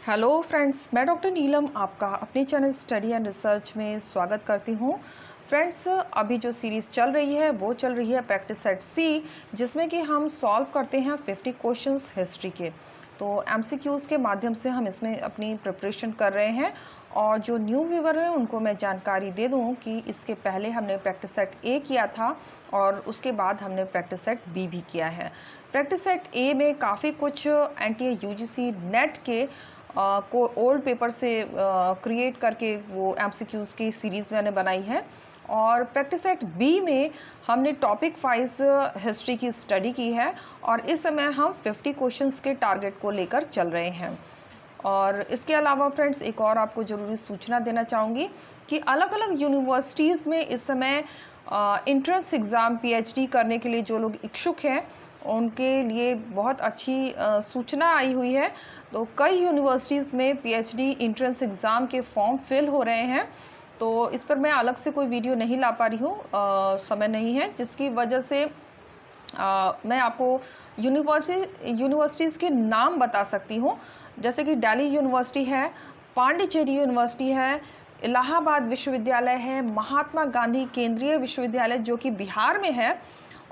Hello friends, मैं doctor नीलम आपका अपने चैनल स्टडी एंड रिसर्च में स्वागत करती हूँ। फ्रेंड्स, अभी जो सीरीज़ चल रही है वो चल रही है प्रैक्टिस सेट सी, जिसमें कि हम सॉल्व करते हैं 50 क्वेश्चंस हिस्ट्री के। तो एमसीक्यूज़ के माध्यम से हम इसमें अपनी प्रिपरेशन कर रहे हैं। और जो न्यू व्यूवर हैं उनको मैं जानकारी दे दूँ कि इसके पहले हमने प्रैक्टिस सेट ए किया था और उसके बाद हमने प्रैक्टिस सेट बी भी किया है। प्रैक्टिस सेट ए में काफ़ी कुछ एनटीए यूजीसी नेट के को ओल्ड पेपर से क्रिएट करके वो एमसीक्यूज़ की सीरीज़ मैंने बनाई है। और प्रैक्टिस सेट बी में हमने टॉपिक वाइज हिस्ट्री की स्टडी की है और इस समय हम 50 क्वेश्चंस के टारगेट को लेकर चल रहे हैं। और इसके अलावा फ्रेंड्स, एक और आपको ज़रूरी सूचना देना चाहूँगी कि अलग अलग यूनिवर्सिटीज़ में इस समय इंट्रेंस एग्ज़ाम पीएचडी करने के लिए जो लोग इच्छुक हैं उनके लिए बहुत अच्छी सूचना आई हुई है। तो कई यूनिवर्सिटीज़ में पीएचडी इंट्रेंस एग्ज़ाम के फॉर्म फिल हो रहे हैं। तो इस पर मैं अलग से कोई वीडियो नहीं ला पा रही हूँ, समय नहीं है, जिसकी वजह से मैं आपको यूनिवर्सिटीज़ के नाम बता सकती हूँ। जैसे कि दिल्ली यूनिवर्सिटी है, पांडिचेरी यूनिवर्सिटी है, इलाहाबाद विश्वविद्यालय है, महात्मा गांधी केंद्रीय विश्वविद्यालय जो कि बिहार में है,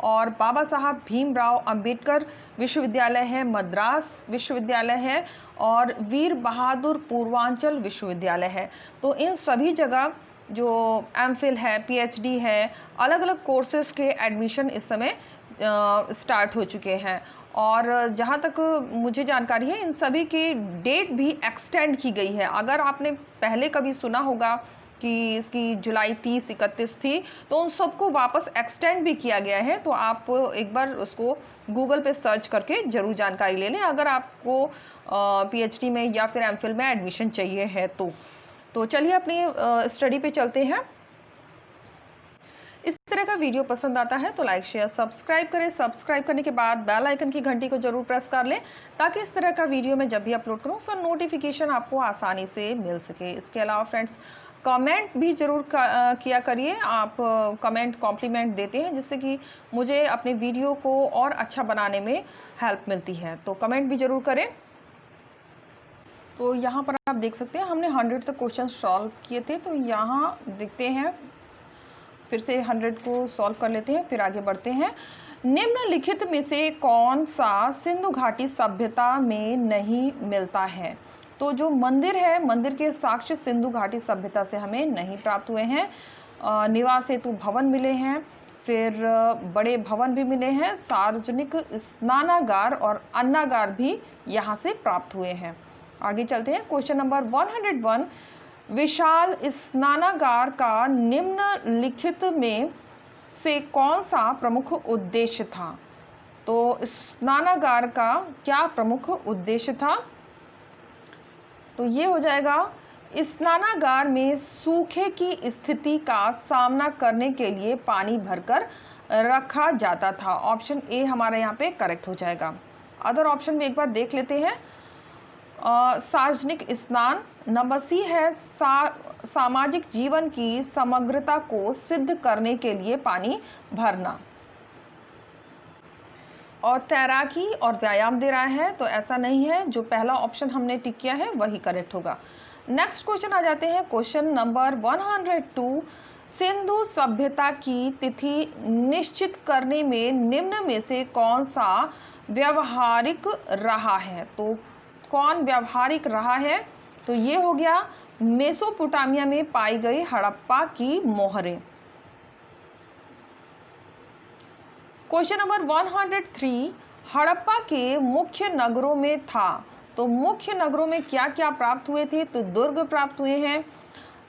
और बाबा साहब भीमराव अंबेडकर विश्वविद्यालय है, मद्रास विश्वविद्यालय है, और वीर बहादुर पूर्वांचल विश्वविद्यालय है। तो इन सभी जगह जो एमफिल है, पीएचडी है, अलग अलग कोर्सेज़ के एडमिशन इस समय स्टार्ट हो चुके हैं। और जहाँ तक मुझे जानकारी है, इन सभी की डेट भी एक्सटेंड की गई है। अगर आपने पहले कभी सुना होगा कि इसकी जुलाई 30-31 थी, तो उन सबको वापस एक्सटेंड भी किया गया है। तो आप एक बार उसको गूगल पे सर्च करके ज़रूर जानकारी ले लें अगर आपको पीएचडी में या फिर एमफिल में एडमिशन चाहिए है तो चलिए अपनी स्टडी पे चलते हैं। इस तरह का वीडियो पसंद आता है तो लाइक शेयर सब्सक्राइब करें। सब्सक्राइब करने के बाद बेल आइकन की घंटी को जरूर प्रेस कर लें ताकि इस तरह का वीडियो मैं जब भी अपलोड करूं उसका नोटिफिकेशन आपको आसानी से मिल सके। इसके अलावा फ्रेंड्स, कमेंट भी ज़रूर किया करिए। आप कमेंट कॉम्प्लीमेंट देते हैं जिससे कि मुझे अपने वीडियो को और अच्छा बनाने में हेल्प मिलती है, तो कमेंट भी ज़रूर करें। तो यहाँ पर आप देख सकते हैं हमने 100 तक क्वेश्चन सॉल्व किए थे। तो यहाँ देखते हैं, फिर से 100 को सॉल्व कर लेते हैं, फिर आगे बढ़ते हैं। निम्नलिखित में से कौन सा सिंधु घाटी सभ्यता में नहीं मिलता है? तो जो मंदिर है, मंदिर के साक्ष्य सिंधु घाटी सभ्यता से हमें नहीं प्राप्त हुए हैं। निवास हेतु भवन मिले हैं, फिर बड़े भवन भी मिले हैं, सार्वजनिक स्नानागार और अन्नागार भी यहाँ से प्राप्त हुए हैं। आगे चलते हैं। क्वेश्चन नंबर 101, विशाल स्नानागार का निम्नलिखित में से कौन सा प्रमुख उद्देश्य था? तो स्नानागार का क्या प्रमुख उद्देश्य था? तो ये हो जाएगा, स्नानागार में सूखे की स्थिति का सामना करने के लिए पानी भरकर रखा जाता था। ऑप्शन ए हमारा यहाँ पे करेक्ट हो जाएगा। अदर ऑप्शन में एक बार देख लेते हैं। सार्वजनिक स्नान, नंबर सी है सामाजिक जीवन की समग्रता को सिद्ध करने के लिए पानी भरना। और तैराकी और व्यायाम दे रहा है, तो ऐसा नहीं है। जो पहला ऑप्शन हमने टिक किया है वही करेक्ट होगा। नेक्स्ट क्वेश्चन आ जाते हैं। क्वेश्चन नंबर 102, सिंधु सभ्यता की तिथि निश्चित करने में निम्न में से कौन सा व्यवहारिक रहा है? तो कौन व्यवहारिक रहा है? तो ये हो गया मेसोपोटामिया में पाई गई हड़प्पा की मोहरें। क्वेश्चन नंबर 103, हड़प्पा के मुख्य नगरों में था। तो मुख्य नगरों में क्या क्या प्राप्त हुए थे? तो दुर्ग प्राप्त हुए हैं,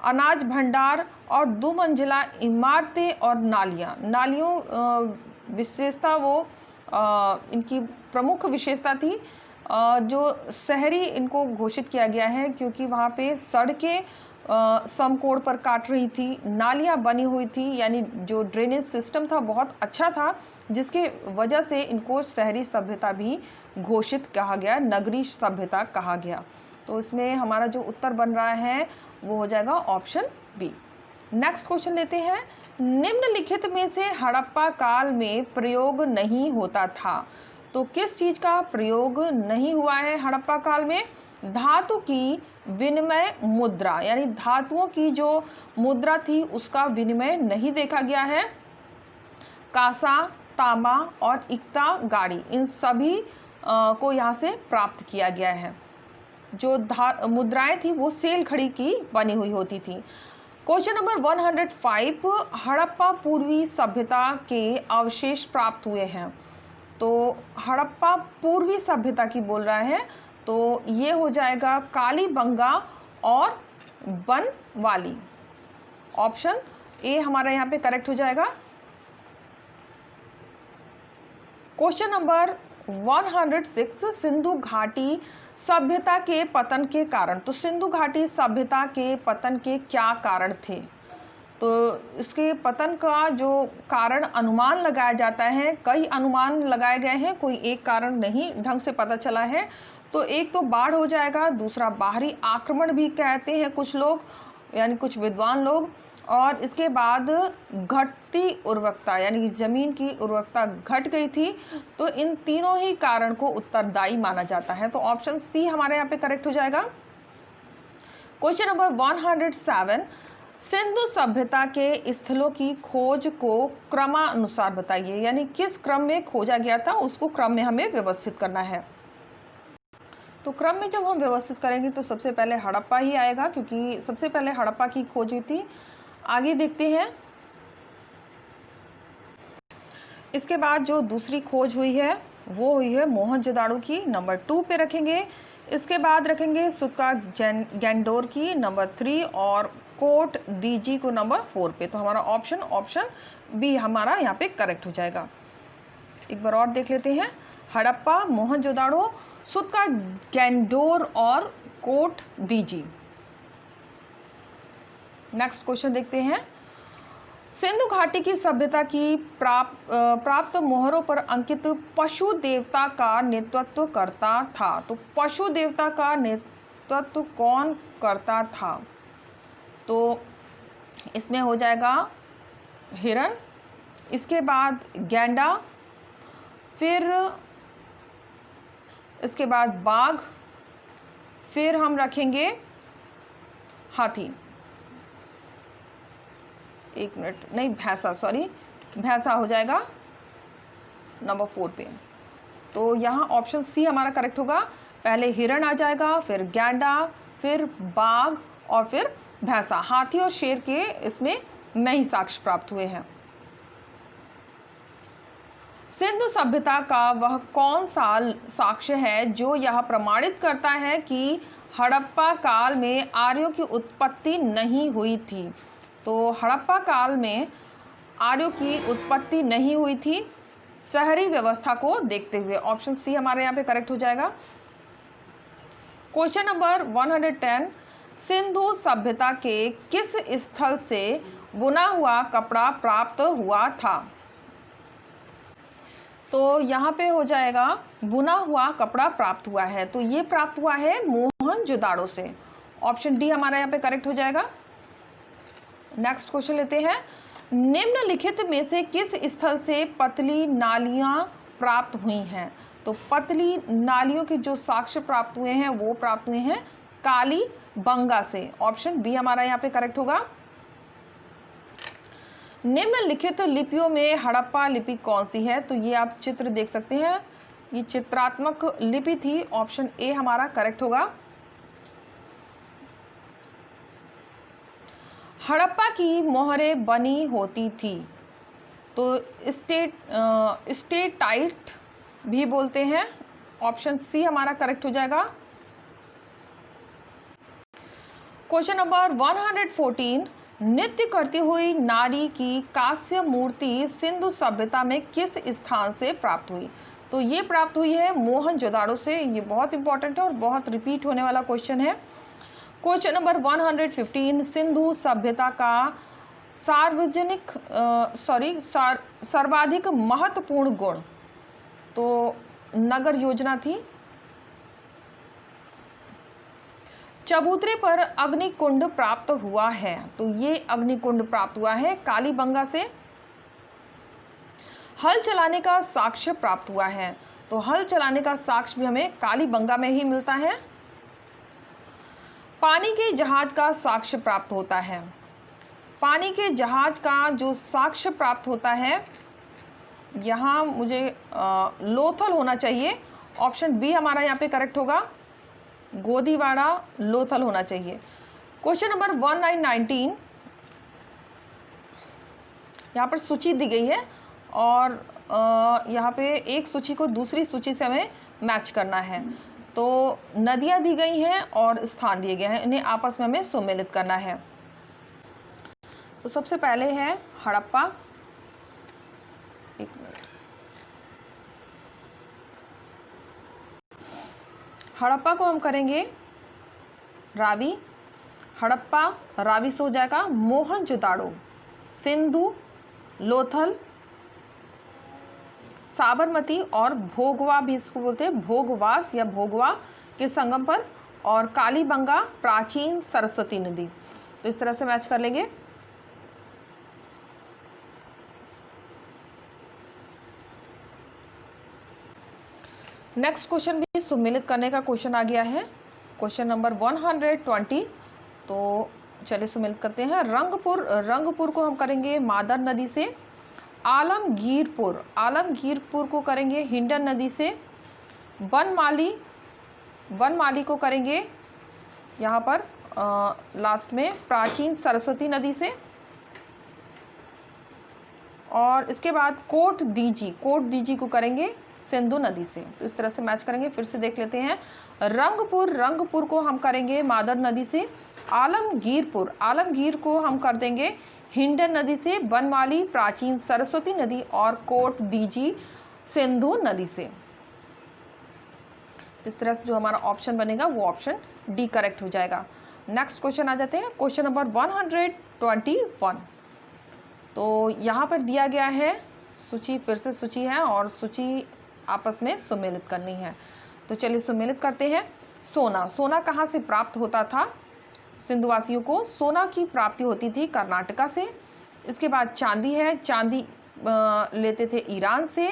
अनाज भंडार और 2 मंजिला इमारतें और नालियों विशेषता, वो इनकी प्रमुख विशेषता थी। जो शहरी इनको घोषित किया गया है क्योंकि वहाँ पे सड़कें समकोण पर काट रही थी, नालियाँ बनी हुई थी, यानी जो ड्रेनेज सिस्टम था बहुत अच्छा था, जिसके वजह से इनको शहरी सभ्यता भी घोषित कहा गया, नगरीय सभ्यता कहा गया। तो इसमें हमारा जो उत्तर बन रहा है वो हो जाएगा ऑप्शन बी। नेक्स्ट क्वेश्चन लेते हैं। निम्नलिखित में से हड़प्पा काल में प्रयोग नहीं होता था? तो किस चीज़ का प्रयोग नहीं हुआ है हड़प्पा काल में? धातु की विनिमय मुद्रा, यानी धातुओं की जो मुद्रा थी उसका विनिमय नहीं देखा गया है। कांसा, तांबा और इक्ता गाड़ी, इन सभी को यहाँ से प्राप्त किया गया है। जो मुद्राएं थी वो सेल खड़ी की बनी हुई होती थी। क्वेश्चन नंबर 105, हड़प्पा पूर्वी सभ्यता के अवशेष प्राप्त हुए हैं। तो हड़प्पा पूर्वी सभ्यता की बोल रहा है, तो ये हो जाएगा कालीबंगा और बनवाली। ऑप्शन ए हमारा यहाँ पे करेक्ट हो जाएगा। क्वेश्चन नंबर 106, सिंधु घाटी सभ्यता के पतन के कारण। तो सिंधु घाटी सभ्यता के पतन के क्या कारण थे? तो इसके पतन का जो कारण अनुमान लगाया जाता है, कई अनुमान लगाए गए हैं, कोई एक कारण नहीं ढंग से पता चला है। तो एक तो बाढ़ हो जाएगा, दूसरा बाहरी आक्रमण भी कहते हैं कुछ लोग, यानी कुछ विद्वान लोग, और इसके बाद घटती उर्वरकता, यानी ज़मीन की उर्वरकता घट गई थी। तो इन तीनों ही कारण को उत्तरदायी माना जाता है। तो ऑप्शन सी हमारे यहाँ पे करेक्ट हो जाएगा। क्वेश्चन नंबर 107, सिंधु सभ्यता के स्थलों की खोज को क्रमानुसार बताइए, यानी किस क्रम में खोजा गया था उसको क्रम में हमें व्यवस्थित करना है। तो क्रम में जब हम व्यवस्थित करेंगे तो सबसे पहले हड़प्पा ही आएगा, क्योंकि सबसे पहले हड़प्पा की खोज हुई थी। आगे देखते हैं, इसके बाद जो दूसरी खोज हुई है वो हुई है मोहनजोदाड़ो की, नंबर 2 पे रखेंगे। इसके बाद रखेंगे सुक्का गैंडोर की, नंबर 3, और कोट दीजी को नंबर 4 पे। तो हमारा ऑप्शन बी हमारा यहाँ पे करेक्ट हो जाएगा। एक बार और देख लेते हैं, हड़प्पा, मोहनजोदाड़ो, सुक्का गैंडोर और कोट दीजी। नेक्स्ट क्वेश्चन देखते हैं, सिंधु घाटी की सभ्यता की प्राप्त मोहरों पर अंकित पशु देवता का नेतृत्व करता था। तो पशु देवता का नेतृत्व कौन करता था? तो इसमें हो जाएगा हिरण, इसके बाद गैंडा, फिर इसके बाद बाघ, फिर हम रखेंगे हाथी। एक मिनट, नहीं भैंसा, सॉरी भैंसा हो जाएगा नंबर 4 पे। तो यहाँ ऑप्शन सी हमारा करेक्ट होगा। पहले हिरण आ जाएगा, फिर गैंडा, फिर बाघ और फिर भैंसा। हाथी और शेर के इसमें नहीं साक्ष्य प्राप्त हुए हैं। सिंधु सभ्यता का वह कौन सा साक्ष्य है जो यह प्रमाणित करता है कि हड़प्पा काल में आर्यों की उत्पत्ति नहीं हुई थी? तो हड़प्पा काल में आर्यों की उत्पत्ति नहीं हुई थी शहरी व्यवस्था को देखते हुए। ऑप्शन सी हमारे यहाँ पे करेक्ट हो जाएगा। क्वेश्चन नंबर 110, सिंधु सभ्यता के किस स्थल से बुना हुआ कपड़ा प्राप्त हुआ था? तो यहाँ पे हो जाएगा बुना हुआ कपड़ा प्राप्त हुआ है, तो ये प्राप्त हुआ है मोहनजोदाड़ो से। ऑप्शन डी हमारा यहाँ पे करेक्ट हो जाएगा। नेक्स्ट क्वेश्चन लेते हैं, निम्नलिखित में से किस स्थल से पतली नालियां प्राप्त हुई हैं? तो पतली नालियों के जो साक्ष्य प्राप्त हुए हैं वो प्राप्त हुए हैं कालीबंगा से। ऑप्शन बी हमारा यहाँ पे करेक्ट होगा। निम्नलिखित लिपियों में हड़प्पा लिपि कौन सी है? तो ये आप चित्र देख सकते हैं, ये चित्रात्मक लिपि थी। ऑप्शन ए हमारा करेक्ट होगा। हड़प्पा की मोहरें बनी होती थी, तो स्टेटाइट भी बोलते हैं। ऑप्शन सी हमारा करेक्ट हो जाएगा। क्वेश्चन नंबर 114, नृत्य करती हुई नारी की कांस्य मूर्ति सिंधु सभ्यता में किस स्थान से प्राप्त हुई? तो ये प्राप्त हुई है मोहनजोदाड़ो से। ये बहुत इंपॉर्टेंट है और बहुत रिपीट होने वाला क्वेश्चन है। क्वेश्चन नंबर 115, सिंधु सभ्यता का सर्वाधिक महत्वपूर्ण गुण? तो नगर योजना थी। चबूतरे पर अग्निकुंड प्राप्त हुआ है, तो ये अग्निकुंड प्राप्त हुआ है कालीबंगा से। हल चलाने का साक्ष्य प्राप्त हुआ है, तो हल चलाने का साक्ष्य भी हमें कालीबंगा में ही मिलता है। पानी के जहाज का साक्ष्य प्राप्त होता है। पानी के जहाज का जो साक्ष्य प्राप्त होता है, यहाँ मुझे लोथल होना चाहिए। ऑप्शन बी हमारा यहाँ पे करेक्ट होगा, गोदीवाड़ा लोथल होना चाहिए। क्वेश्चन नंबर 1919, यहाँ पर सूची दी गई है और यहाँ पे एक सूची को दूसरी सूची से हमें मैच करना है। तो नदियाँ दी गई हैं और स्थान दिए गए हैं, इन्हें आपस में हमें सम्मिलित करना है। तो सबसे पहले है हड़प्पा, एक मिनट, हड़प्पा को हम करेंगे रावी, हड़प्पा रावी से हो जाएगा मोहनजोदाड़ो, सिंधु, लोथल, साबरमती और भोगवा भी इसको बोलते हैं, भोगवास या भोगवा के संगम पर, और कालीबंगा प्राचीन सरस्वती नदी। तो इस तरह से मैच कर लेंगे। नेक्स्ट क्वेश्चन भी सम्मिलित करने का क्वेश्चन आ गया है, क्वेश्चन नंबर 120। तो चलिए सम्मिलित करते हैं। रंगपुर को हम करेंगे मादर नदी से। आलमगीरपुर को करेंगे हिंडन नदी से। बनमाली को करेंगे यहाँ पर लास्ट में प्राचीन सरस्वती नदी से। और इसके बाद कोट दीजी को करेंगे सिंधु नदी से। तो इस तरह से मैच करेंगे। फिर से देख लेते हैं। रंगपुर को हम करेंगे मादर नदी से। आलमगीर को हम कर देंगे हिंडन नदी से। बनमाली प्राचीन सरस्वती नदी और कोट दीजी सिंधु नदी से। इस तरह से जो हमारा ऑप्शन बनेगा वो ऑप्शन डी करेक्ट हो जाएगा। नेक्स्ट क्वेश्चन आ जाते हैं, क्वेश्चन नंबर 121। तो यहाँ पर दिया गया है सूची, फिर से सूची है और सूची आपस में सम्मिलित करनी है। तो चलिए सम्मिलित करते हैं। सोना कहाँ से प्राप्त होता था? सिंधुवासियों को सोना की प्राप्ति होती थी कर्नाटका से। इसके बाद चांदी है, चांदी लेते थे ईरान से।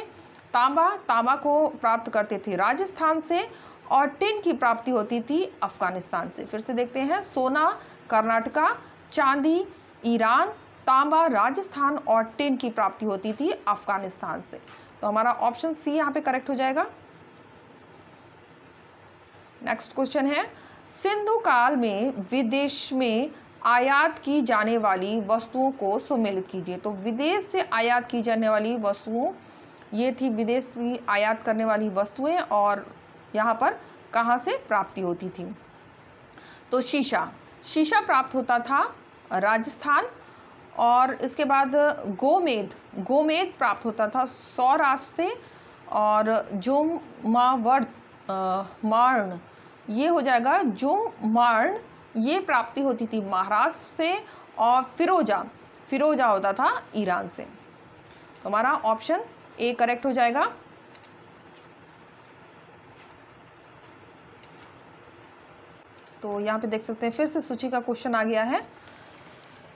तांबा को प्राप्त करते थे राजस्थान से। और टिन की प्राप्ति होती थी अफगानिस्तान से। फिर से देखते हैं। सोना कर्नाटका, चांदी ईरान, तांबा राजस्थान और टिन की प्राप्ति होती थी अफगानिस्तान से। तो हमारा ऑप्शन सी यहाँ पे करेक्ट हो जाएगा। नेक्स्ट क्वेश्चन है, सिंधु काल में विदेश में आयात की जाने वाली वस्तुओं को सम्मिलित कीजिए। तो विदेश से आयात की जाने वाली वस्तुओं, ये थी विदेश की आयात करने वाली वस्तुएं और यहाँ पर कहाँ से प्राप्ति होती थी? तो शीशा प्राप्त होता था राजस्थान। और इसके बाद गोमेद प्राप्त होता था सौराष्ट्र से। और मार्ण, ये हो जाएगा मार्ण, ये प्राप्ति होती थी महाराष्ट्र से। और फिरोजा होता था ईरान से। तो हमारा ऑप्शन ए करेक्ट हो जाएगा। तो यहाँ पे देख सकते हैं फिर से सूची का क्वेश्चन आ गया है।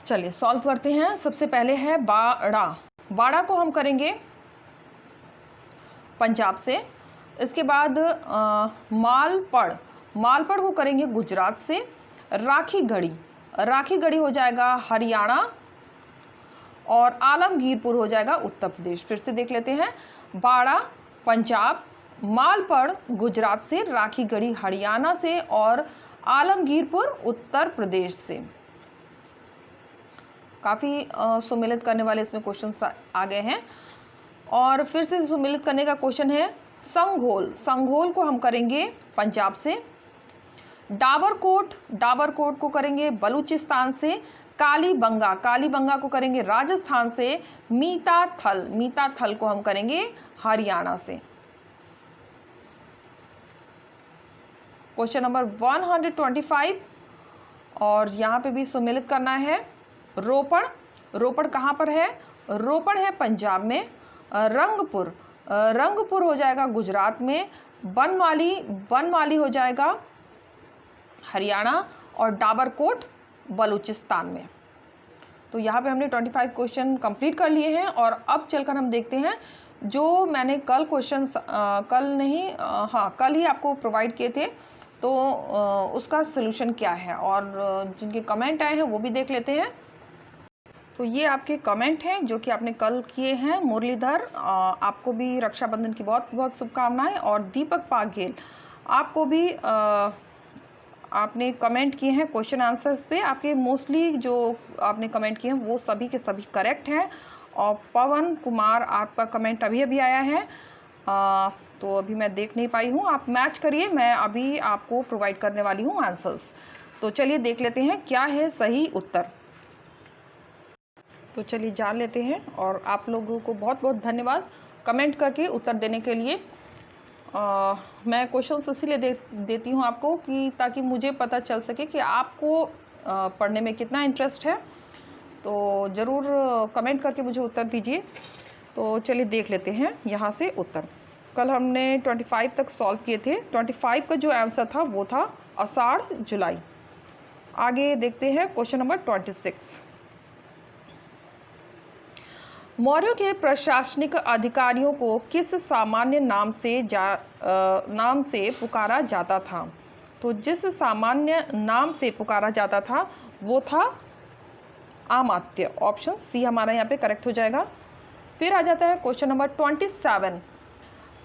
चलिए सॉल्व करते हैं। सबसे पहले है बाड़ा को हम करेंगे पंजाब से। इसके बाद मालपड़ को करेंगे गुजरात से। राखी गढ़ी हो जाएगा हरियाणा। और आलमगीरपुर हो जाएगा उत्तर प्रदेश। फिर से देख लेते हैं। बाड़ा पंजाब, मालपड़ गुजरात से, राखी गढ़ी हरियाणा से और आलमगीरपुर उत्तर प्रदेश से। काफ़ी सम्मिलित करने वाले इसमें क्वेश्चन आ गए हैं। और फिर से सम्मिलित करने का क्वेश्चन है संघोल को हम करेंगे पंजाब से। डाबरकोट को करेंगे बलूचिस्तान से। कालीबंगा को करेंगे राजस्थान से। मीता थल को हम करेंगे हरियाणा से। क्वेश्चन नंबर 125 और यहाँ पे भी सम्मिलित करना है। रोपड़ कहाँ पर है? रोपड़ है पंजाब में। रंगपुर हो जाएगा गुजरात में। बनमाली हो जाएगा हरियाणा और डाबरकोट बलूचिस्तान में। तो यहाँ पे हमने 25 क्वेश्चन कंप्लीट कर लिए हैं। और अब चलकर हम देखते हैं जो मैंने कल ही आपको प्रोवाइड किए थे। तो उसका सलूशन क्या है, और जिनके कमेंट आए हैं वो भी देख लेते हैं। तो ये आपके कमेंट हैं जो कि आपने कल किए हैं। मुरलीधर, आपको भी रक्षाबंधन की बहुत बहुत शुभकामनाएं। और दीपक पागेल, आपको भी आपने कमेंट किए हैं क्वेश्चन आंसर्स पे। आपके मोस्टली जो आपने कमेंट किए हैं वो सभी के सभी करेक्ट हैं। और पवन कुमार, आपका कमेंट अभी अभी आया है, तो अभी मैं देख नहीं पाई हूँ। आप मैच करिए, मैं अभी आपको प्रोवाइड करने वाली हूँ आंसर्स। तो चलिए देख लेते हैं क्या है सही उत्तर। तो चलिए जान लेते हैं। और आप लोगों को बहुत बहुत धन्यवाद कमेंट करके उत्तर देने के लिए। मैं क्वेश्चन इसीलिए देती हूँ आपको कि ताकि मुझे पता चल सके कि आपको पढ़ने में कितना इंटरेस्ट है। तो ज़रूर कमेंट करके मुझे उत्तर दीजिए। तो चलिए देख लेते हैं यहाँ से उत्तर। कल हमने 25 तक सॉल्व किए थे। 25 का जो आंसर था वो था आषाढ़ जुलाई। आगे देखते हैं क्वेश्चन नंबर 26। मौर्यों के प्रशासनिक अधिकारियों को किस सामान्य नाम से पुकारा जाता था? तो जिस सामान्य नाम से पुकारा जाता था वो था अमात्य। ऑप्शन सी हमारा यहाँ पे करेक्ट हो जाएगा। फिर आ जाता है क्वेश्चन नंबर 27।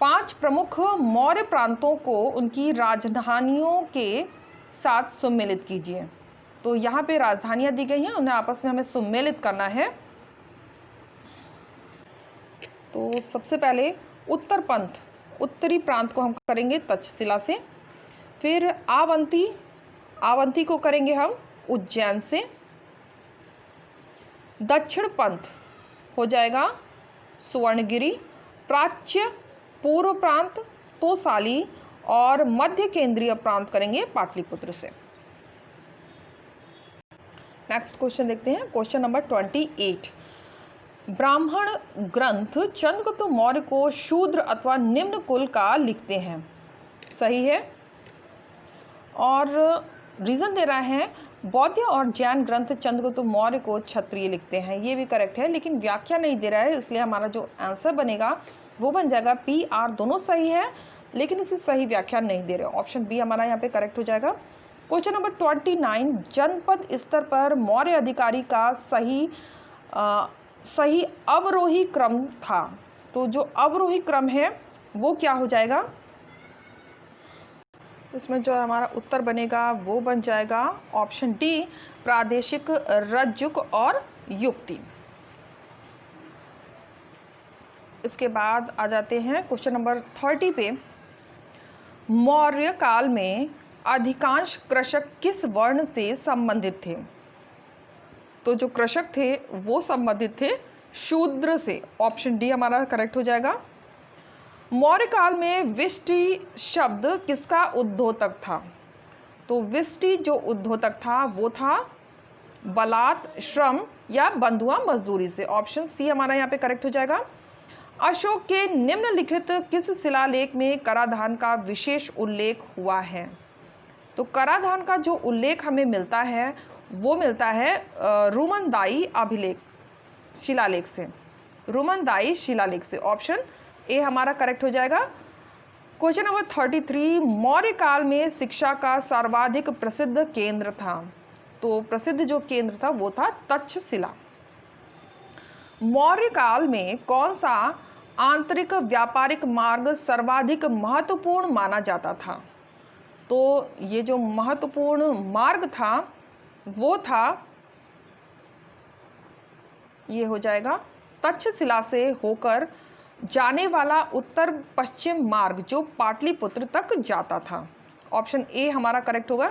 5 प्रमुख मौर्य प्रांतों को उनकी राजधानियों के साथ सम्मिलित कीजिए। तो यहाँ पे राजधानियाँ दी गई हैं, उन्हें आपस में हमें सम्मिलित करना है। तो सबसे पहले उत्तर पंथ, उत्तरी प्रांत को हम करेंगे तक्षशिला से। फिर आवंती को करेंगे हम उज्जैन से। दक्षिण पंथ हो जाएगा सुवर्णगिरी। प्राच्य पूर्व प्रांत तोसाली। और मध्य केंद्रीय प्रांत करेंगे पाटलिपुत्र से। नेक्स्ट क्वेश्चन देखते हैं, क्वेश्चन नंबर 28। ब्राह्मण ग्रंथ चंद्रगुप्त मौर्य को शूद्र अथवा निम्न कुल का लिखते हैं। सही है। और रीजन दे रहा है बौद्ध और जैन ग्रंथ चंद्रगुप्त मौर्य को क्षत्रिय लिखते हैं। ये भी करेक्ट है, लेकिन व्याख्या नहीं दे रहा है, इसलिए हमारा जो आंसर बनेगा वो बन जाएगा पी आर। दोनों सही है लेकिन इसे सही व्याख्या नहीं दे रहे। ऑप्शन बी हमारा यहाँ पे करेक्ट हो जाएगा। Question number 29। जनपद स्तर पर मौर्य अधिकारी का सही अवरोही क्रम था। तो जो अवरोही क्रम है वो क्या हो जाएगा? इसमें जो हमारा उत्तर बनेगा वो बन जाएगा ऑप्शन डी, प्रादेशिक, रज्जुक और युक्ति। इसके बाद आ जाते हैं क्वेश्चन नंबर 30 पे। मौर्य काल में अधिकांश कृषक किस वर्ण से संबंधित थे? तो जो कृषक थे वो संबंधित थे शूद्र से। ऑप्शन डी हमारा करेक्ट हो जाएगा। मौर्य काल में विष्टि शब्द किसका उद्योतक था? तो विष्टि जो उद्योतक था वो था बलात्, श्रम या बंधुआ मजदूरी से। ऑप्शन सी हमारा यहाँ पे करेक्ट हो जाएगा। अशोक के निम्नलिखित किस शिलालेख में कराधान का विशेष उल्लेख हुआ है? तो कराधान का जो उल्लेख हमें मिलता है वो मिलता है रुमनदाई अभिलेख शिलालेख से। रुमनदाई शिलालेख से। ऑप्शन ए हमारा करेक्ट हो जाएगा। Question number 33। मौर्य काल में शिक्षा का सर्वाधिक प्रसिद्ध केंद्र था। तो प्रसिद्ध जो केंद्र था वो था तक्षशिला। मौर्य काल में कौन सा आंतरिक व्यापारिक मार्ग सर्वाधिक महत्वपूर्ण माना जाता था? तो ये जो महत्वपूर्ण मार्ग था वो था, ये हो जाएगा तक्षशिला से होकर जाने वाला उत्तर पश्चिम मार्ग जो पाटलिपुत्र तक जाता था। ऑप्शन ए हमारा करेक्ट होगा।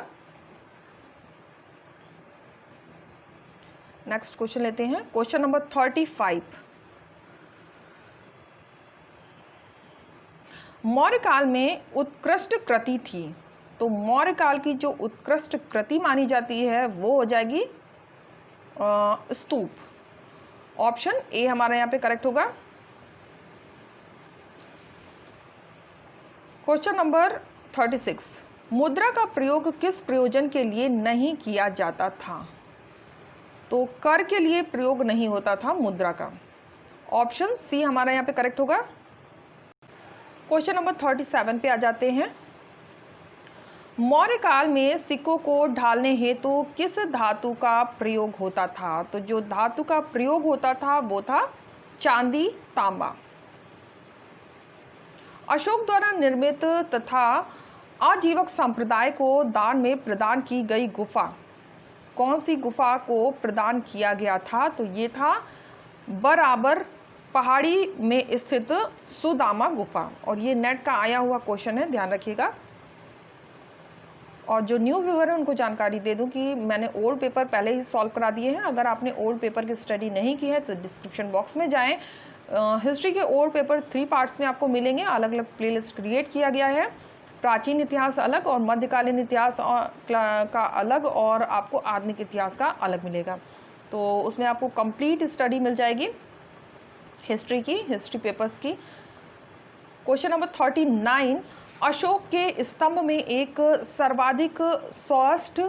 नेक्स्ट क्वेश्चन लेते हैं, क्वेश्चन नंबर 35। मौर्य काल में उत्कृष्ट कृति थी। तो मौर्य काल की जो उत्कृष्ट कृति मानी जाती है वो हो जाएगी स्तूप। ऑप्शन ए हमारा यहाँ पे करेक्ट होगा। Question number 36। मुद्रा का प्रयोग किस प्रयोजन के लिए नहीं किया जाता था? तो कर के लिए प्रयोग नहीं होता था मुद्रा का। ऑप्शन सी हमारा यहाँ पे करेक्ट होगा। क्वेश्चन नंबर 37 पे आ जाते हैं। मौर्य काल में सिक्कों को ढालने हेतु किस धातु का प्रयोग होता था? तो जो धातु का प्रयोग होता था वो था चांदी, तांबा। अशोक द्वारा निर्मित तथा आजीवक संप्रदाय को दान में प्रदान की गई गुफा, कौन सी गुफा को प्रदान किया गया था? तो ये था बराबर पहाड़ी में स्थित सुदामा गुफा। और ये नेट का आया हुआ क्वेश्चन है, ध्यान रखिएगा। और जो न्यू व्यूअर है उनको जानकारी दे दूं कि मैंने ओल्ड पेपर पहले ही सॉल्व करा दिए हैं। अगर आपने ओल्ड पेपर की स्टडी नहीं की है तो डिस्क्रिप्शन बॉक्स में जाएं। हिस्ट्री के ओल्ड पेपर 3 पार्ट्स में आपको मिलेंगे। अलग अलग प्लेलिस्ट क्रिएट किया गया है। प्राचीन इतिहास अलग और मध्यकालीन इतिहास का अलग और आपको आधुनिक इतिहास का अलग मिलेगा। तो उसमें आपको कंप्लीट स्टडी मिल जाएगी हिस्ट्री की, हिस्ट्री पेपर्स की। क्वेश्चन नंबर 39, अशोक के स्तंभ में एक सर्वाधिक सौष्ठ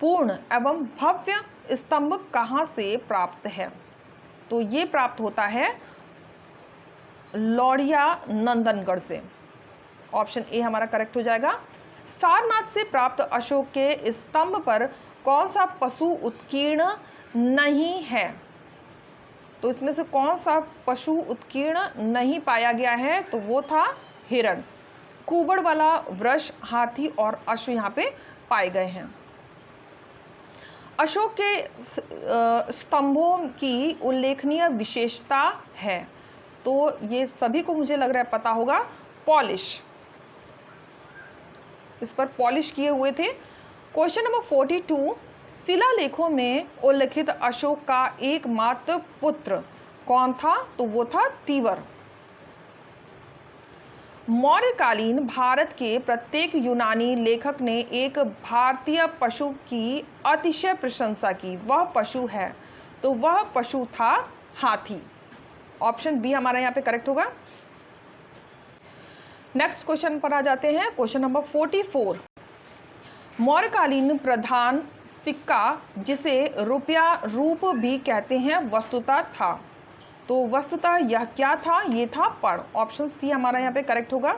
पूर्ण एवं भव्य स्तंभ कहाँ से प्राप्त है? तो ये प्राप्त होता है लौड़िया नंदनगढ़ से। ऑप्शन ए हमारा करेक्ट हो जाएगा। सारनाथ से प्राप्त अशोक के स्तंभ पर कौन सा पशु उत्कीर्ण नहीं है? तो इसमें से कौन सा पशु उत्कीर्ण नहीं पाया गया है? तो वो था हिरण। कुबड़ वाला वृष, हाथी और अश्व यहाँ पे पाए गए हैं। अशोक के स्तंभों की उल्लेखनीय विशेषता है, तो ये सभी को मुझे लग रहा है पता होगा, पॉलिश। इस पर पॉलिश किए हुए थे। क्वेश्चन नंबर 42, शिलालेखों में उल्लिखित अशोक का एकमात्र पुत्र कौन था? तो वो था तीवर। मौर्यकालीन भारत के प्रत्येक यूनानी लेखक ने एक भारतीय पशु की अतिशय प्रशंसा की, वह पशु है, तो वह पशु था हाथी। ऑप्शन बी हमारा यहाँ पे करेक्ट होगा। नेक्स्ट क्वेश्चन पर आ जाते हैं। क्वेश्चन नंबर 44, मौर्यकालीन प्रधान सिक्का जिसे रुपया रूप भी कहते हैं वस्तुतः था, तो वस्तुतः यह क्या था? ये था पर्ण। ऑप्शन सी हमारा यहाँ पे करेक्ट होगा।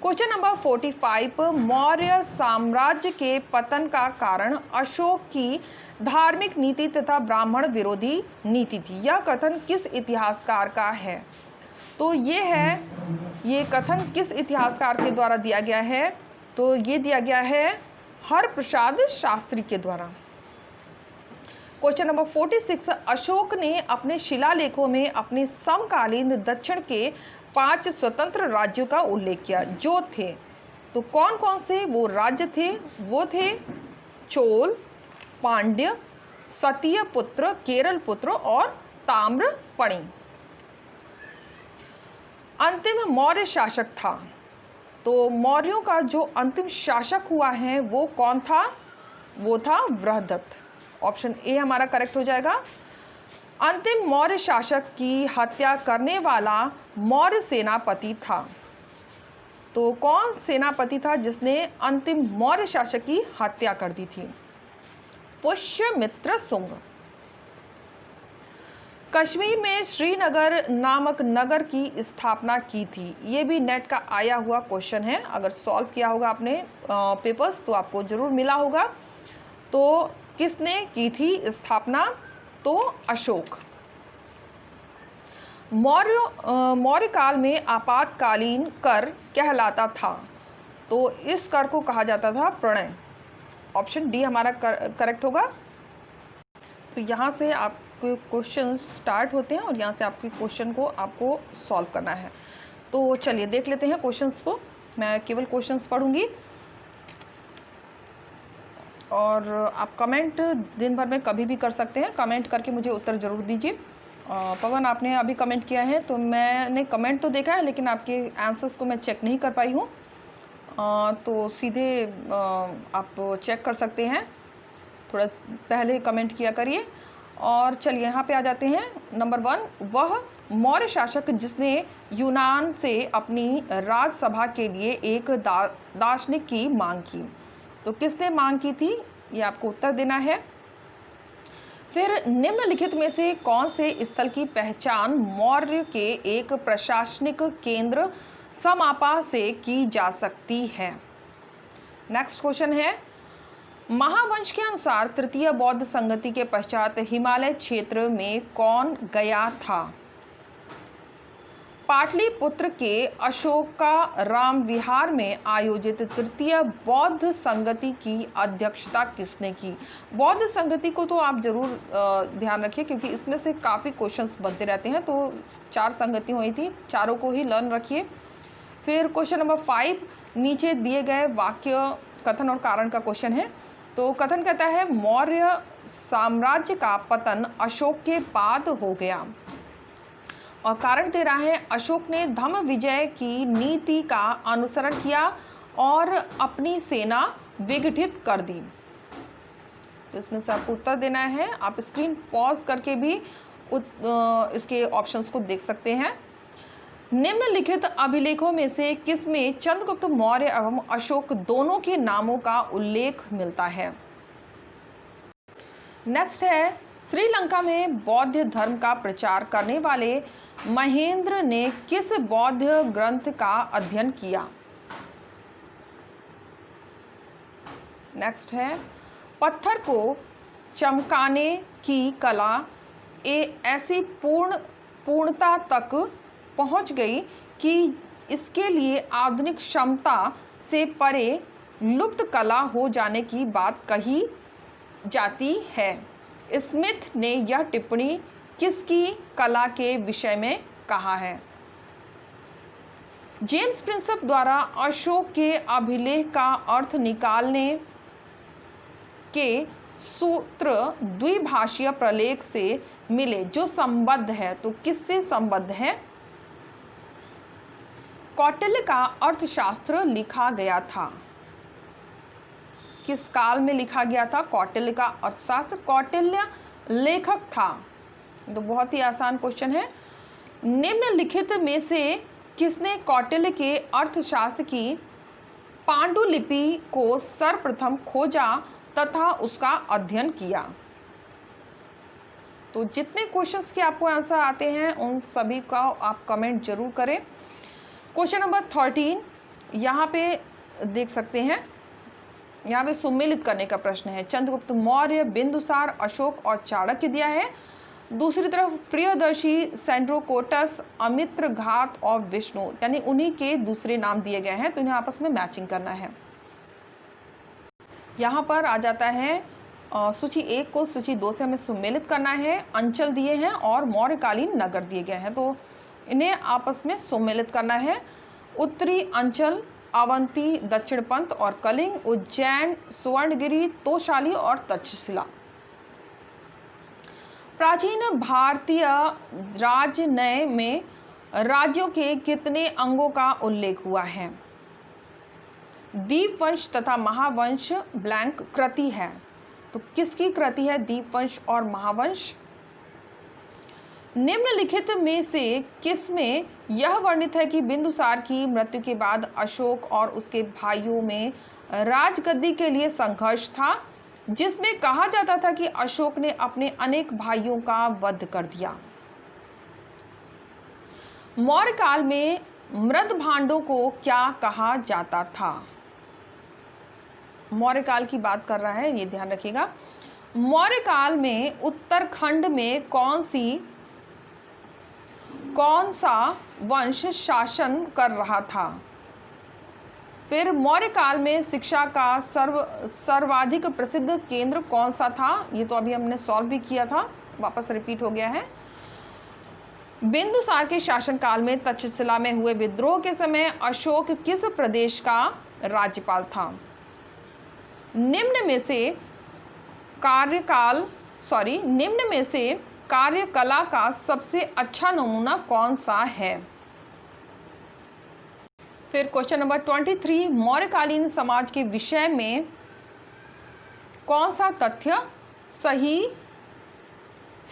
क्वेश्चन नंबर 45, मौर्य साम्राज्य के पतन का कारण अशोक की धार्मिक नीति तथा ब्राह्मण विरोधी नीति थी, यह कथन किस इतिहासकार का है? तो ये कथन किस इतिहासकार के द्वारा दिया गया है? तो ये दिया गया है हरप्रसाद शास्त्री के द्वारा। क्वेश्चन नंबर 46, अशोक ने अपने शिलालेखों में अपने समकालीन दक्षिण के 5 स्वतंत्र राज्यों का उल्लेख किया जो थे, तो कौन कौन से वो राज्य थे? वो थे चोल, पांड्य, सतीय पुत्र, केरल पुत्र और ताम्रपणि। अंतिम मौर्य शासक था, तो मौर्यों का जो अंतिम शासक हुआ है वो कौन था? वो था बृहदत्त। ऑप्शन ए हमारा करेक्ट हो जाएगा। अंतिम मौर्य शासक की हत्या करने वाला मौर्य सेनापति था, तो कौन सेनापति था जिसने अंतिम मौर्य शासक की हत्या कर दी थी? पुष्यमित्र शुंग। कश्मीर में श्रीनगर नामक नगर की स्थापना की थी, ये भी नेट का आया हुआ क्वेश्चन है। अगर सॉल्व किया होगा आपने पेपर्स तो आपको जरूर मिला होगा। तो किसने की थी स्थापना? तो अशोक। मौर्य काल में आपातकालीन कर कहलाता था, तो इस कर को कहा जाता था प्रणय। ऑप्शन डी हमारा करेक्ट होगा। तो यहाँ से आपके क्वेश्चन स्टार्ट होते हैं और यहाँ से आपके क्वेश्चन को आपको सॉल्व करना है। तो चलिए देख लेते हैं क्वेश्चंस को। मैं केवल क्वेश्चंस पढ़ूंगी और आप कमेंट दिन भर में कभी भी कर सकते हैं। कमेंट करके मुझे उत्तर ज़रूर दीजिए। पवन, आपने अभी कमेंट किया है, तो मैंने कमेंट तो देखा है लेकिन आपके आंसर्स को मैं चेक नहीं कर पाई हूँ। तो सीधे आप चेक कर सकते हैं, थोड़ा पहले कमेंट किया करिए। और चलिए यहाँ पे आ जाते हैं। नंबर 1, वह मौर्य शासक जिसने यूनान से अपनी राजसभा के लिए एक दार्शनिक की मांग की, तो किसने मांग की थी? ये आपको उत्तर देना है। फिर निम्नलिखित में से कौन से स्थल की पहचान मौर्य के एक प्रशासनिक केंद्र समापा से की जा सकती है? नेक्स्ट क्वेश्चन है, महावंश के अनुसार तृतीय बौद्ध संगति के पश्चात हिमालय क्षेत्र में कौन गया था? पाटलिपुत्र के अशोका राम विहार में आयोजित तृतीय बौद्ध संगति की अध्यक्षता किसने की? बौद्ध संगति को तो आप जरूर ध्यान रखिए, क्योंकि इसमें से काफ़ी क्वेश्चंस बनते रहते हैं। तो 4 संगति हुई थी, चारों को ही लर्न रखिए। फिर क्वेश्चन नंबर 5, नीचे दिए गए वाक्य कथन और कारण का क्वेश्चन है। तो कथन कहता है, मौर्य साम्राज्य का पतन अशोक के बाद हो गया। और कारण दे रहा है, अशोक ने धम्म विजय की नीति का अनुसरण किया और अपनी सेना विघटित कर दी। तो इसमें से आपको उत्तर देना है। आप स्क्रीन पॉज करके भी इसके ऑप्शंस को देख सकते हैं। निम्नलिखित अभिलेखों में से किसमें चंद्रगुप्त मौर्य एवं अशोक दोनों के नामों का उल्लेख मिलता है? नेक्स्ट है, श्रीलंका में बौद्ध धर्म का प्रचार करने वाले महेंद्र ने किस बौद्ध ग्रंथ का अध्ययन किया? नेक्स्ट है, पत्थर को चमकाने की कला ऐसी पूर्णता तक पहुंच गई कि इसके लिए आधुनिक क्षमता से परे लुप्त कला हो जाने की बात कही जाती है। स्मिथ ने यह टिप्पणी किसकी कला के विषय में कहा है? जेम्स प्रिंसप द्वारा अशोक के अभिलेख का अर्थ निकालने के सूत्र द्विभाषीय प्रलेख से मिले जो संबद्ध है। तो किससे संबद्ध है? कौटिल्य का अर्थशास्त्र लिखा गया था। किस काल में लिखा गया था कौटिल्य का अर्थशास्त्र? कौटिल्य लेखक था। तो बहुत ही आसान क्वेश्चन है। निम्नलिखित में से किसने कौटिल्य के अर्थशास्त्र की पांडुलिपि को सर्वप्रथम खोजा तथा उसका अध्ययन किया? तो जितने क्वेश्चंस के आपको आंसर आते हैं उन सभी का आप कमेंट जरूर करें। क्वेश्चन नंबर 13 यहाँ पे देख सकते हैं। यहाँ पे सुमेलित करने का प्रश्न है। चंद्रगुप्त मौर्य, बिंदुसार, अशोक और चाणक्य दिया है। दूसरी तरफ प्रियदर्शी, सेंड्रोकोटस, अमित्र घात और विष्णु, यानी उन्हीं के दूसरे नाम दिए गए हैं। तो इन्हें आपस में मैचिंग करना है। यहाँ पर आ जाता है सूची 1 को सूची 2 से हमें सुमेलित करना है। अंचल दिए हैं और मौर्यकालीन नगर दिए गए हैं, तो इन्हें आपस में सुमेलित करना है। उत्तरी अंचल अवंती, दक्षिणपंथ और कलिंग, उज्जैन, सुवर्णगिरी, तोशाली और तक्षशिला। प्राचीन भारतीय राजनय में राज्यों के कितने अंगों का उल्लेख हुआ है? दीपवंश तथा महावंश ब्लैंक कृति है। तो किसकी कृति है दीपवंश और महावंश? निम्नलिखित में से किसमें यह वर्णित है कि बिंदुसार की मृत्यु के बाद अशोक और उसके भाइयों में राजगद्दी के लिए संघर्ष था, जिसमें कहा जाता था कि अशोक ने अपने अनेक भाइयों का वध कर दिया? मौर्य काल में मृद भांडों को क्या कहा जाता था? मौर्य काल की बात कर रहा है, ये ध्यान रखिएगा। मौर्य काल में उत्तराखंड में कौन सा वंश शासन कर रहा था? फिर मौर्य काल में शिक्षा का सर्वाधिक प्रसिद्ध केंद्र कौन सा था? ये तो अभी हमने सॉल्व भी किया था, वापस रिपीट हो गया है। बिंदुसार के शासनकाल में तक्षशिला में हुए विद्रोह के समय अशोक किस प्रदेश का राज्यपाल था? निम्न में से कार्यकला का सबसे अच्छा नमूना कौन सा है? फिर क्वेश्चन नंबर 23, मौर्यकालीन समाज के विषय में कौन सा तथ्य सही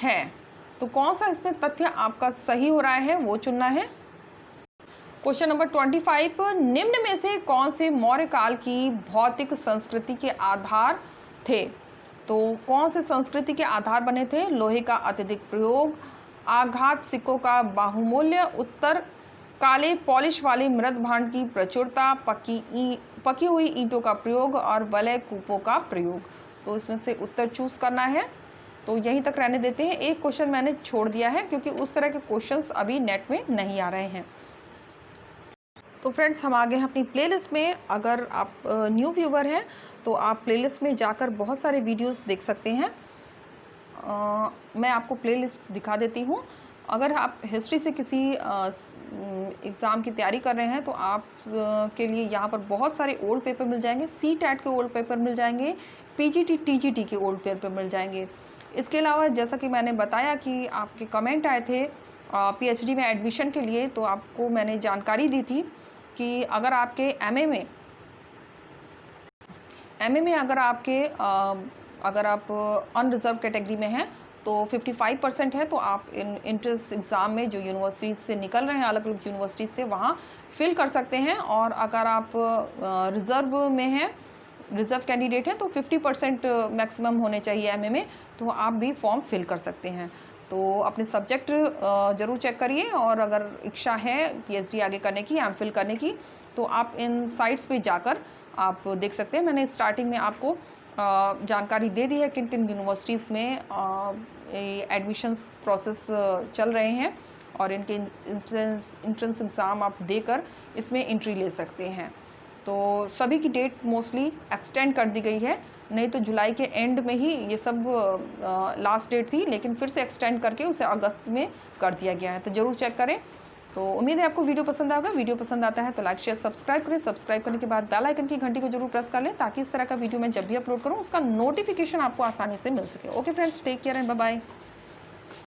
है? तो कौन सा इसमें तथ्य आपका सही हो रहा है वो चुनना है। क्वेश्चन नंबर 25, निम्न में से कौन से मौर्य काल की भौतिक संस्कृति के आधार थे? तो कौन से संस्कृति के आधार बने थे? लोहे का अत्यधिक प्रयोग, आघात सिक्कों का बाहुमूल्य, उत्तर काले पॉलिश वाले मृद भांड की प्रचुरता, पकी हुई ईंटों का प्रयोग और वलय कूपों का प्रयोग। तो इसमें से उत्तर चूज करना है। तो यहीं तक रहने देते हैं। एक क्वेश्चन मैंने छोड़ दिया है क्योंकि उस तरह के क्वेश्चंस अभी नेट में नहीं आ रहे हैं। तो फ्रेंड्स हम आ गए हैं अपनी प्लेलिस्ट में। अगर आप न्यू व्यूवर हैं तो आप प्लेलिस्ट में जाकर बहुत सारे वीडियोस देख सकते हैं। मैं आपको प्लेलिस्ट दिखा देती हूँ। अगर आप हिस्ट्री से किसी एग्ज़ाम की तैयारी कर रहे हैं तो आप के लिए यहाँ पर बहुत सारे ओल्ड पेपर मिल जाएंगे। CTET के ओल्ड पेपर मिल जाएंगे, PGT TGT के ओल्ड पेपर मिल जाएंगे। इसके अलावा जैसा कि मैंने बताया कि आपके कमेंट आए थे PhD में एडमिशन के लिए, तो आपको मैंने जानकारी दी थी कि अगर आपके MA में अगर आप अनरिजर्व कैटेगरी में हैं तो 55% है, तो आप इंट्रेंस एग्ज़ाम में जो यूनिवर्सिटीज़ से निकल रहे हैं, अलग अलग यूनिवर्सिटीज़ से, वहाँ फिल कर सकते हैं। और अगर आप रिज़र्व में हैं, रिज़र्व कैंडिडेट हैं, तो 50% मैक्सिमम होने चाहिए MA में, तो आप भी फॉर्म फिल कर सकते हैं। तो अपने सब्जेक्ट ज़रूर चेक करिए। और अगर इच्छा है PhD आगे करने की, MPhil करने की, तो आप इन साइट्स पे जाकर आप देख सकते हैं। मैंने स्टार्टिंग में आपको जानकारी दे दी है किन किन यूनिवर्सिटीज़ में एडमिशन्स प्रोसेस चल रहे हैं और इनके इंट्रेंस एग्ज़ाम आप देकर इसमें एंट्री ले सकते हैं। तो सभी की डेट मोस्टली एक्सटेंड कर दी गई है, नहीं तो जुलाई के एंड में ही ये सब लास्ट डेट थी, लेकिन फिर से एक्सटेंड करके उसे अगस्त में कर दिया गया है। तो ज़रूर चेक करें। तो उम्मीद है आपको वीडियो पसंद आएगा। वीडियो पसंद आता है तो लाइक शेयर सब्सक्राइब करें। सब्सक्राइब करने के बाद बेल आइकन की घंटी को जरूर प्रेस कर लें ताकि इस तरह का वीडियो मैं जब भी अपलोड करूं उसका नोटिफिकेशन आपको आसानी से मिल सके। Okay friends, take care and bye bye.